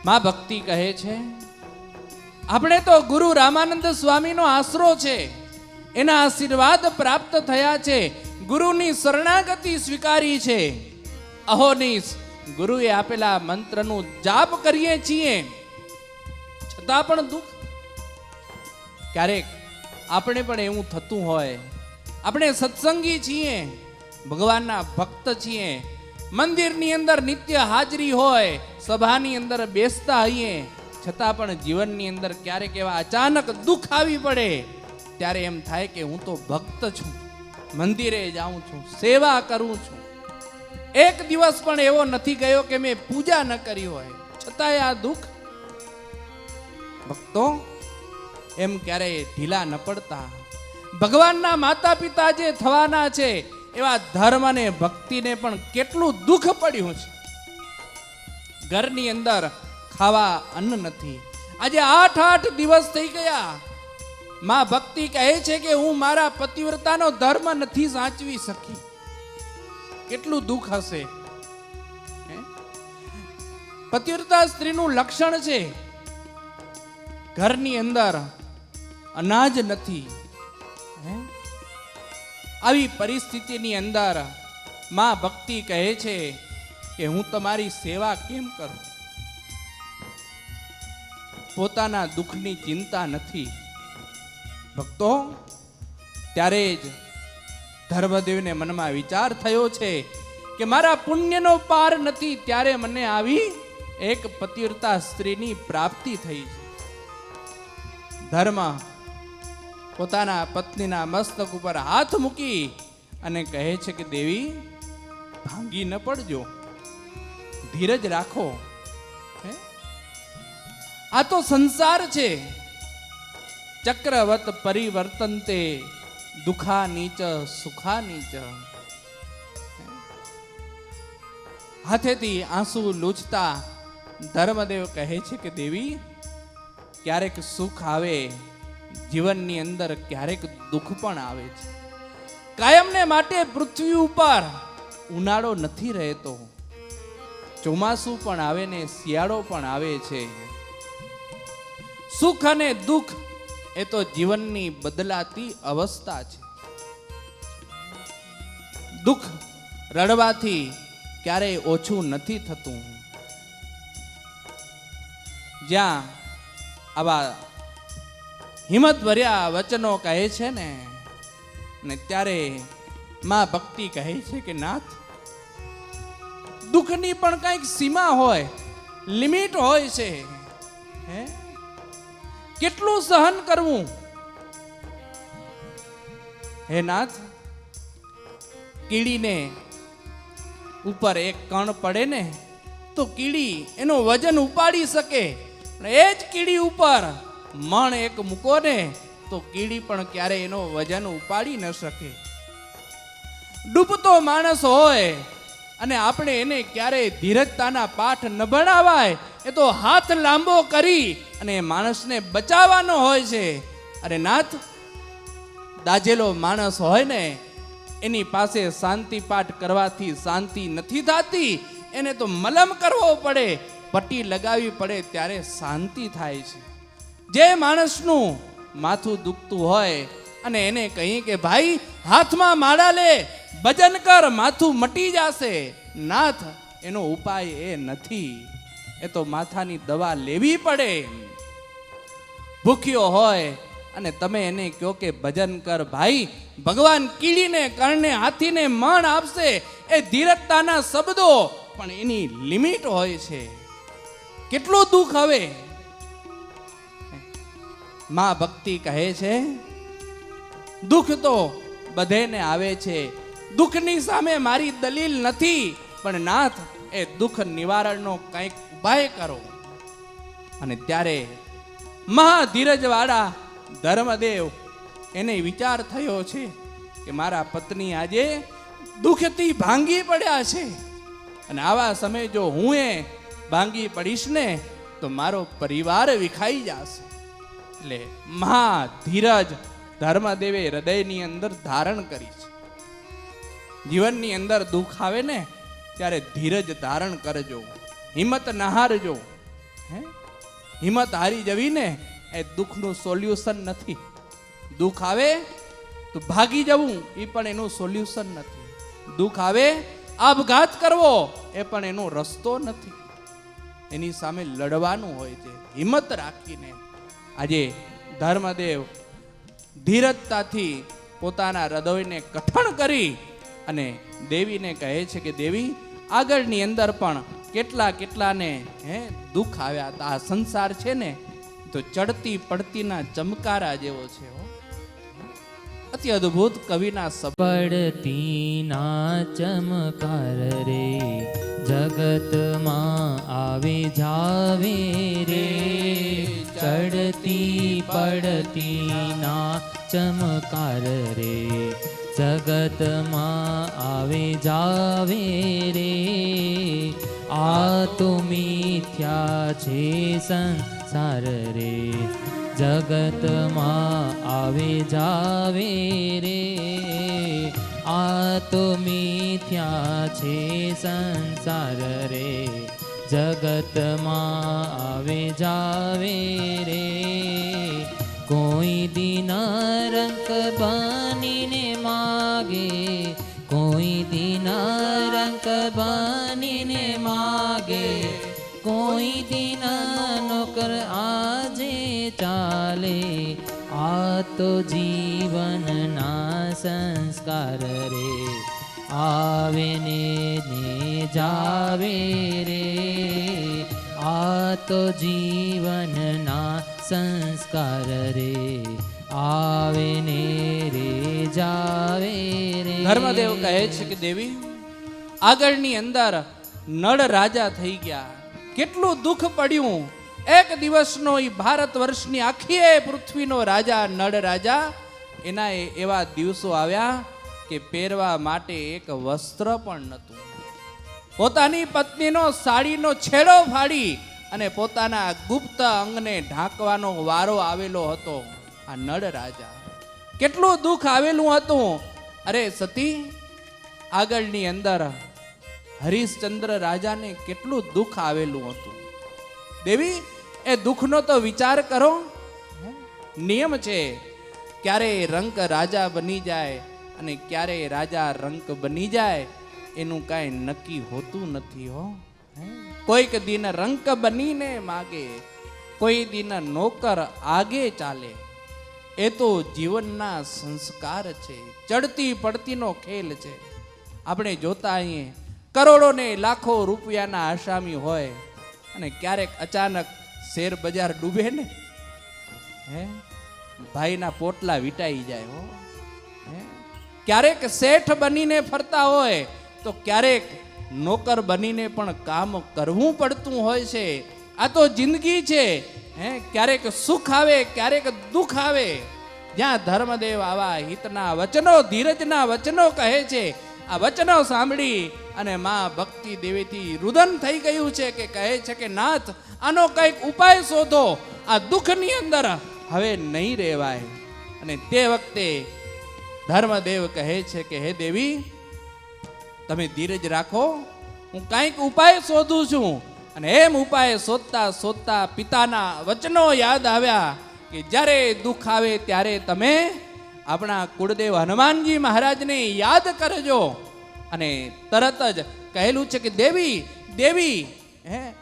માં ભક્તિ કહે છે, આપણે તો ગુરુ રામાનંદ સ્વામીનો આશરો છે, એના આશીર્વાદ પ્રાપ્ત થયા છે, ગુરુની શરણાગતિ સ્વીકારી છે. અહોનિશ ગુરુએ આપેલા મંત્રનું જાપ કરીએ છીએ, છતાં પણ દુઃખ. ક્યારેક આપણે પણ એવું થતું હોય, આપણે સત્સંગી છીએ, ભગવાનના ભક્ત છીએ, મંદિરની અંદર નિત્ય હાજરી હોય, સભાની અંદર બેસતા હોઈએ, છતાં પણ જીવનની અંદર ક્યારેક એવા અચાનક દુઃખ આવી પડે ત્યારે એમ થાય કે હું તો ભક્ત છું, મંદિરે જાઉં છું, સેવા કરું છું, એક દિવસ પણ એવો નથી ગયો કે મેં પૂજા ન કરી હોય, છતાંય આ દુઃખ. ભક્તો એમ ક્યારેય ઢીલા ન પડતા. ભગવાનના માતા પિતા જે થવાના છે એવા ધર્મ અને ભક્તિને પણ કેટલું દુઃખ પડ્યું છે. ઘરની અંદર ખાવા અન્ન નથી. આજે 8 દિવસ થઈ ગયા. માં ભક્તિ કહે છે કે હું મારા પતિવ્રતાનો ધર્મ નથી સાચવી શકી. કેટલું દુઃખ હશે. પતિવ્રતા સ્ત્રીનું લક્ષણ છે, ઘરની અંદર અનાજ નથી. આવી પરિસ્થિતિની અંદર માં ભક્તિ કહે છે કે હું તમારી સેવા કેમ કરું. પોતાના દુઃખની ચિંતા નથી. ભક્તો ત્યારે જ ધર્મદેવને મનમાં વિચાર થયો છે કે મારા પુણ્યનો પાર નથી, ત્યારે મને આવી એક પતિવ્રતા સ્ત્રીની પ્રાપ્તિ થઈ છે. ધર્મ પોતાના પત્નીના મસ્તક ઉપર હાથ મૂકી અને કહે છે કે દેવી, ભાંગી ન પડજો, ધીરજ રાખો. આ તો સંસાર છે. ચક્રવત પરિવર્તનતે દુઃખા નીચ સુખા નીચ. હાથેથી આંસુ લૂછતા ધર્મદેવ કહે છે કે દેવી, ક્યારેક સુખ આવે જીવનની અંદર, ક્યારેક દુઃખ પણ આવે છે. કાયમને માટે પૃથ્વી ઉપર ઉનાળો નથી રહેતો, ચોમાસું પણ આવે ને શિયાળો પણ આવે છે. સુખ અને દુઃખ એ તો જીવનની બદલાતી અવસ્થા છે. દુઃખ રડવાથી ક્યારેય ઓછું નથી થતું. જ્યાં આવા હિંમત ભર્યા વચનો કહે છે ને ત્યારે માં ભક્તિ કહે છે કે નાથ, દુઃખની પણ કંઈક સીમા હોય, લિમિટ હોય છે. કેટલું સહન કરવું. હે નાથ, કીડીને ઉપર એક કણ પડે ને તો કીડી એનું વજન ઉપાડી શકે, એ જ કીડી ઉપર મણ એક મૂકો ને તો કીડી પણ ક્યારેય એનો વજન ઉપાડી ન શકે. ડૂબતો માણસ હોય અને આપણે એને ક્યારેય ધીરજતાના પાઠ ન ભણાવાય, એ તો હાથ લાંબો કરી અને માણસને બચાવવાનો હોય છે. અરે નાથ, દાજેલો માણસ હોય ને એની પાસે શાંતિ પાઠ કરવાથી શાંતિ નથી થતી, એને તો મલમ કરવો પડે, પટ્ટી લગાવવી પડે, ત્યારે શાંતિ થાય છે. જે માણસનું માથું દુખતું હોય અને એને કહીએ કે ભાઈ હાથમાં માળા લે, ભજન કર, માથું મટી જશે. નાથ, એનો ઉપાય એ નથી, એ તો માથાની દવા લેવી પડે. ભૂખ્યો હોય અને તમે એને કહો કે ભજન કર, ભાઈ ભગવાન કીડીને, કર્ણને, હાથીને મણ આપશે. એ ધીરજતાના શબ્દો, પણ એની લિમિટ હોય છે. કેટલું દુઃખ હવે. માં ભક્તિ કહે છે, દુઃખ તો બધેને આવે છે, દુઃખની સામે મારી દલીલ નથી, પણ નાથ, એ દુઃખ નિવારણનો કંઈક ઉપાય કરો. અને ત્યારે મહાધીરજવાળા ધર્મદેવ, એને વિચાર થયો છે કે મારા પત્ની આજે દુઃખથી ભાંગી પડ્યા છે, અને આવા સમયે જો હું એ ભાંગી પડીશ ને તો મારો પરિવાર વિખાઈ જશે. એટલે મહાધીરજ ધર્મદેવે હૃદયની અંદર ધારણ કરી છે. જીવનની અંદર દુઃખ આવે ને ત્યારે ધીરજ ધારણ કરજો, હિંમત ન હારજો. હે હિંમત હારી જવી ને એ દુઃખનું સોલ્યુશન નથી. દુઃખ આવે તો ભાગી જવું એ પણ એનું સોલ્યુશન નથી. દુઃખ આવે આપઘાત કરવો એ પણ એનો રસ્તો નથી. એની સામે લડવાનું હોય છે હિંમત રાખીને. આજે ધર્મદેવ ધીરજતાથી પોતાના હૃદયને કઠણ કરી અને દેવીને કહે છે કે દેવી, આગળની અંદર પણ કેટલાને દુઃખ આવ્યા હતા. આ સંસાર છે ને તો ચડતી પડતીના ચમકારા જેવો છે. અતિ અદ્ભુત કવિના પડતીના ચમકાર રે જગતમાં આવે જાવે રે. ચડતી પડતીના ચમકાર રે જગતમાં આવે જાવે રે. આ તો મિથ્યા છે સંસાર રે જગતમાં આવે જાવે રે. આ તો મિથ્યા છે સંસાર રે જગતમાં આવે જાવે રે. કોઈ દિન રંગ બનીને માગે, કોઈ દિન રંગ બનીને માગે, કોઈ દિન નોકર આજે ચાલે. આ તો જીવનના સંસ્કાર રે આવે ને જાવે રે. આ તો જીવનના સંસ્કાર રે આવે ને જાવે રે. ધર્મદેવ કહે છે કે દેવી, આગળની અંદર નળ રાજા થઈ ગયા. કેટલું દુઃખ પડ્યું. એક દિવસનો એ ભારત વર્ષની આખી પૃથ્વીનો રાજા નળ રાજા, એના એવા દિવસો આવ્યા કે પહેરવા માટે એક વસ્ત્ર પણ નહોતું. પોતાની પત્નીનો સાડીનો છેડો ફાડી અને પોતાના ગુપ્ત અંગને ઢાંકવાનો વારો આવેલો હતો આ નળ રાજા. કેટલું દુઃખ આવેલું હતું. અરે સતી, આગળની અંદર હરિશ્ચંદ્ર રાજાને કેટલું દુઃખ આવેલું હતું. દેવી, એ દુઃખનો તો વિચાર કરો. નિયમ છે, ક્યારે રંક રાજા બની જાય અને ક્યારે રાજા રંક બની જાય એનું કાંઈ નક્કી હોતું નથી હો. કોઈક દિન રંક બનીને માગે, કોઈ દિન નોકર આગે ચાલે. એ તો જીવનના સંસ્કાર છે, ચડતી પડતીનો ખેલ છે. આપણે જોતા આવીએ કરોડો ને લાખો રૂપિયાના આસામી હોય અને ક્યારેક અચાનક શેર બજાર ડૂબે ને, ભાઈના પોટલા વીટાઈ જાય હો. ક્યારેક શેઠ બનીને ફરતા હોય તો ક્યારેક નોકર બનીને પણ કામ કરવું પડતું હોય છે. આ તો જિંદગી છે. ક્યારેક સુખ આવે, ક્યારેક દુઃખ આવે. જ્યાં ધર્મદેવ આવા હિતના વચનો, ધીરજના વચનો કહે છે, આ વચનો સાંભળી અને માં ભક્તિ દેવીથી રુદન થઈ ગયું છે કે કહે છે કે નાથ, આનો કંઈક ઉપાય શોધો. આ દુઃખની અંદર હવે નહીં રહેવાય. અને તે વખતે ધર્મદેવ કહે છે કે હે દેવી, તમે ધીરજ રાખો, હું કંઈક ઉપાય શોધું છું. અને એમ ઉપાય શોધતા શોધતા પિતાના વચનો યાદ આવ્યા કે જ્યારે દુઃખ આવે ત્યારે તમે આપણા કુળદેવ હનુમાનજી મહારાજને યાદ કરજો. અને તરત જ કહેલું છે કે દેવી, દેવી,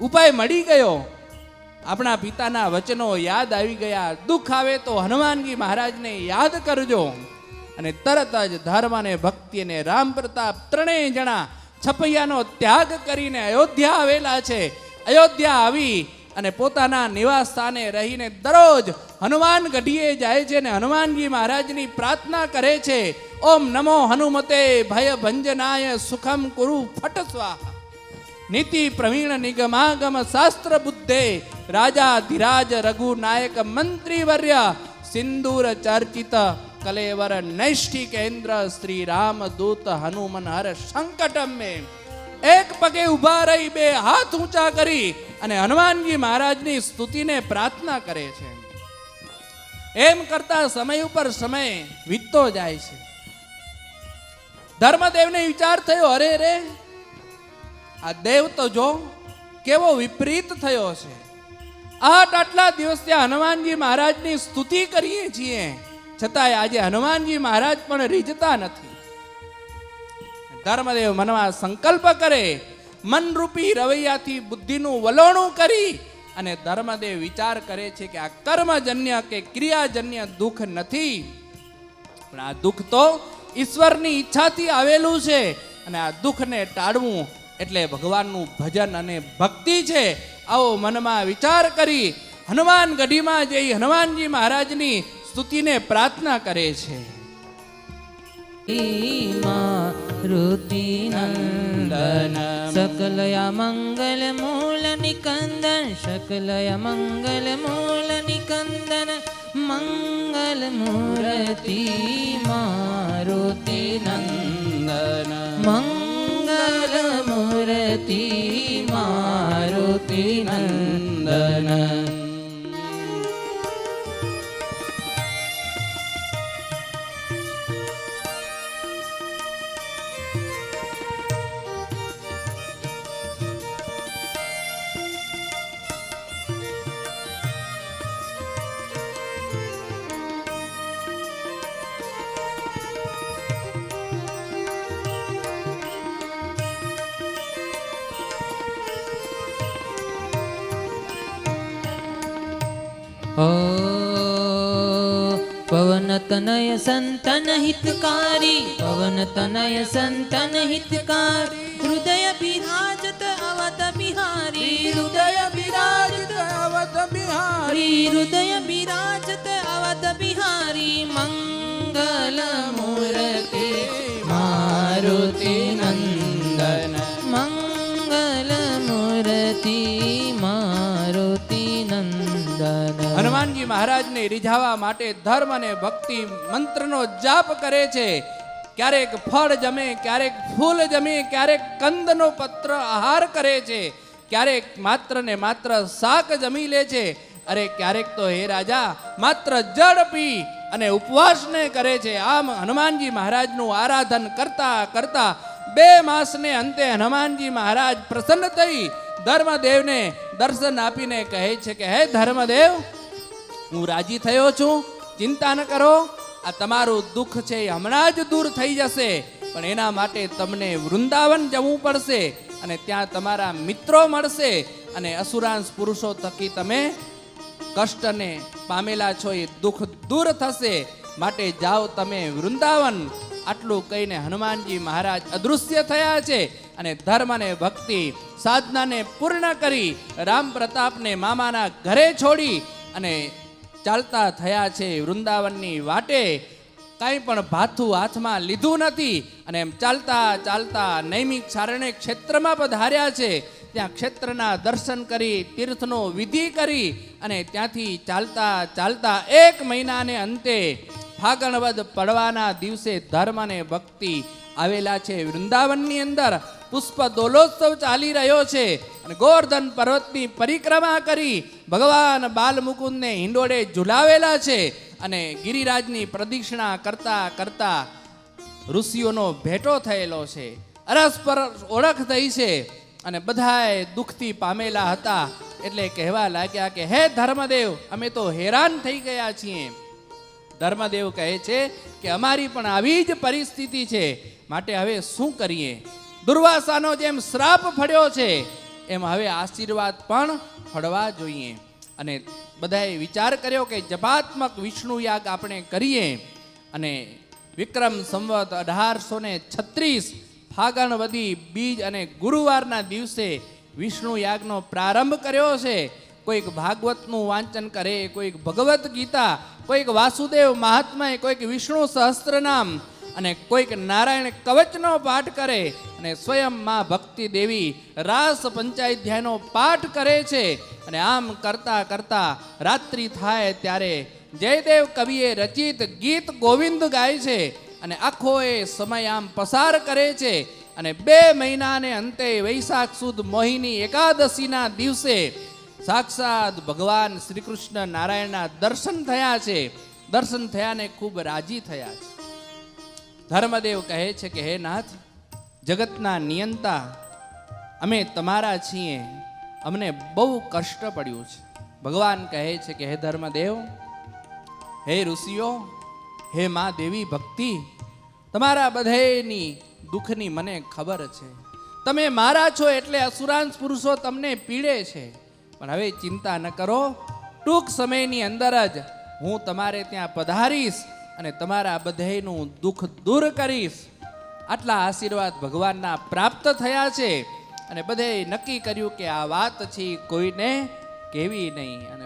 ઉપાય મળી ગયો. આપણા પિતાના વચનો યાદ આવી ગયા. દુઃખ આવે તો હનુમાનજી મહારાજને યાદ કરજો. અને તરત જ ધર્મ અને ભક્તિ અને રામ પ્રતાપ ત્રણેય જણા છપૈયાનો ત્યાગ કરીને અયોધ્યા આવેલા છે. અયોધ્યા આવી અને પોતાના નિવાસ સ્થાને રહીને દરરોજ હનુમાન ગઢીએ જાય છે અને હનુમાનજી મહારાજની પ્રાર્થના કરે છે. ઓમ નમો હનુમતે ભય ભંજનાય સુખમ કુરુ ફટ સ્વાહા. નીતિ પ્રવીણ નિગમાગમ શાસ્ત્ર બુદ્ધે રાજા ધીરાજ રઘુ નાયક મંત્રી વર્ય સિંદૂર ચર્ચિત કલેવર નૈષ્ઠિકેન્દ્ર શ્રી રામ દૂત હનુમન હર સંકટમ મેં. એક પગે ઉભા રહી બે હાથ ઊંચા કરી અને હનુમાનજી મહારાજની સ્તુતિને પ્રાર્થના કરે છે. એમ કરતા સમય ઉપર સમય વીતતો જાય છે. ધર્મદેવને વિચાર થયો, અરે રે, આ દેવ તો જો કેવો વિપરીત થયો છે. આટલા દિવસથી હનુમાનજી મહારાજની સ્તુતિ કરીએ છીએ, છતાંય આજે હનુમાનજી મહારાજ પણ રીઝતા નથી. ધર્મદેવ મનમાં સંકલ્પ કરે, મનરૂપી રવૈયાથી બુદ્ધિનું વલોણું કરી અને ધર્મદેવ વિચાર કરે છે કે આ કર્મજન્ય કે ક્રિયાજન્ય દુઃખ નથી, પણ આ દુઃખ તો ઈશ્વરની ઈચ્છાથી આવેલું છે અને આ દુઃખને ટાળવું એટલે ભગવાનનું ભજન અને ભક્તિ છે. આવો મનમાં વિચાર કરી હનુમાન ગઢીમાં જઈ હનુમાનજી મહારાજની સ્તુતિને પ્રાર્થના કરે છે. મારુતિ નંદન સકલયા મંગલ મૂલ નિકંદન, સકલયા મંગલ મૂલ નિકંદન, મંગલ મૂર્તિ મારુતિ નંદન, મંગલ મૂર્તિ મારુતિ નંદન. पवन तनय संतन हितकारी, पवन तनय संतन हितकारी, हृदय विराजत अवध बिहारी, हृदय विराजत अवध बिहारी, हृदय विराजत अवध बिहारी, मंगल मूर्ति मारुति नंदन, मंगल मूर्ति मारुति नंदन. હનુમાનજી મહારાજને રીઝાવા માટે ધર્મ અને ભક્તિ મંત્રનો જાપ કરે છે. ક્યારેક ફળ જમે, ક્યારેક ફૂલ જમે, ક્યારેક કંદનો પત્ર આહાર કરે છે, ક્યારેક માત્ર ને માત્ર શાક જમી લે છે, અરે ક્યારેક તો હે રાજા માત્ર જળ પી અને ઉપવાસને કરે છે. આમ હનુમાનજી મહારાજનું આરાધન કરતા કરતા 2 માસને અંતે હનુમાનજી મહારાજ પ્રસન્ન થઈ ધર્મદેવને દર્શન આપીને કહે છે કે હે ધર્મદેવ, હું રાજી થયો છું, ચિંતા ન કરો, આ તમારું દુઃખ છે એ હમણાં જ દૂર થઈ જશે, પણ એના માટે તમને વૃંદાવન જવું પડશે અને ત્યાં તમારા મિત્રો મળશે અને અસુરાંશ પુરુષો થકી તમે કષ્ટને પામેલા છો એ દુઃખ દૂર થશે, માટે જાઓ તમે વૃંદાવન. આટલું કહીને હનુમાનજી મહારાજ અદૃશ્ય થયા છે અને ધર્મ અને ભક્તિ સાધનાને પૂર્ણ કરી રામ પ્રતાપને મામાના ઘરે છોડી અને ચાલતા થયા છે વૃંદાવનની વાટે. કાંઈ પણ ભાથું હાથમાં લીધું નથી અને એમ ચાલતા ચાલતા નૈમિક ચારણે ક્ષેત્રમાં પધાર્યા છે. ત્યાં ક્ષેત્રના દર્શન કરી તીર્થનો વિધિ કરી અને ત્યાંથી ચાલતા ચાલતા 1 મહિનાને અંતે ફાગણવદ પડવાના દિવસે ધર્મ અને ભક્તિ આવેલા છે વૃંદાવનની અંદર. પુષ્પ દોલોત્સવ ચાલી રહ્યો છે અને ગોવર્ધન પર્વતની પરિક્રમા કરી ભગવાન બાલમુકુંદને હિંડોળે ઝુલાવેલા છે અને ગિરિરાજની પ્રદક્ષિણા કરતા કરતા ઋષિઓનો ભેટો થયેલો છે, અરસપર ઓળખ થઈ છે અને બધાએ દુઃખથી પામેલા હતા. એટલે કહેવા લાગ્યા કે હે ધર્મદેવ, અમે તો હેરાન થઈ ગયા છીએ. ધર્મદેવ કહે છે કે અમારી પણ આવી જ પરિસ્થિતિ છે, માટે હવે શું કરીએ? દુર્વાસાનો જેમ શ્રાપ ફળ્યો છે એમ હવે આશીર્વાદ પણ ફળવા જોઈએ. અને બધાએ વિચાર કર્યો કે જપાત્મક વિષ્ણુ યાગ આપણે કરીએ અને વિક્રમ સંવત 1836 ફાગણવદી બીજ અને ગુરુવારના દિવસે વિષ્ણુ યાગનો પ્રારંભ કર્યો છે. કોઈક ભાગવતનું વાંચન કરે, કોઈક ભગવદ્ ગીતા, કોઈક વાસુદેવ મહાત્મા, કોઈક વિષ્ણુ સહસ્ત્રનામ અને કોઈક નારાયણ કવચનો પાઠ કરે અને સ્વયં માં ભક્તિ દેવી રાસ પંચાધ્યાયનો પાઠ કરે છે. અને આમ કરતા કરતા રાત્રિ થાય ત્યારે જયદેવ કવિએ રચિત ગીત ગોવિંદ ગાય છે અને આખો એ સમય આમ પસાર કરે છે. અને 2 મહિનાને અંતે વૈશાખ સુદ મોહિની એકાદશીના દિવસે સાક્ષાત ભગવાન શ્રી કૃષ્ણ નારાયણના દર્શન થયા છે. દર્શન થયાને ખૂબ રાજી થયા છે. ધર્મદેવ કહે છે કે હે નાથ, જગતના નિયંતા, અમે તમારા છીએ, અમને બહુ કષ્ટ પડ્યું છે. ભગવાન કહે છે કે હે ધર્મદેવ, હે ઋષિઓ, હે મા દેવી ભક્તિ, તમારા બધાની દુઃખની મને ખબર છે. તમે મારા છો એટલે અસુરાંશ પુરુષો તમને પીડે છે. પણ હવે ચિંતા ન કરો, ટૂંક સમયની અંદર જ હું તમારે ત્યાં પધારીશ અને તમારા બધાયનું દુઃખ દૂર કરીશ. આટલા આશીર્વાદ ભગવાનના પ્રાપ્ત થયા છે અને બધે નક્કી કર્યું કે આ વાત છે કોઈને કહેવી નહીં. અને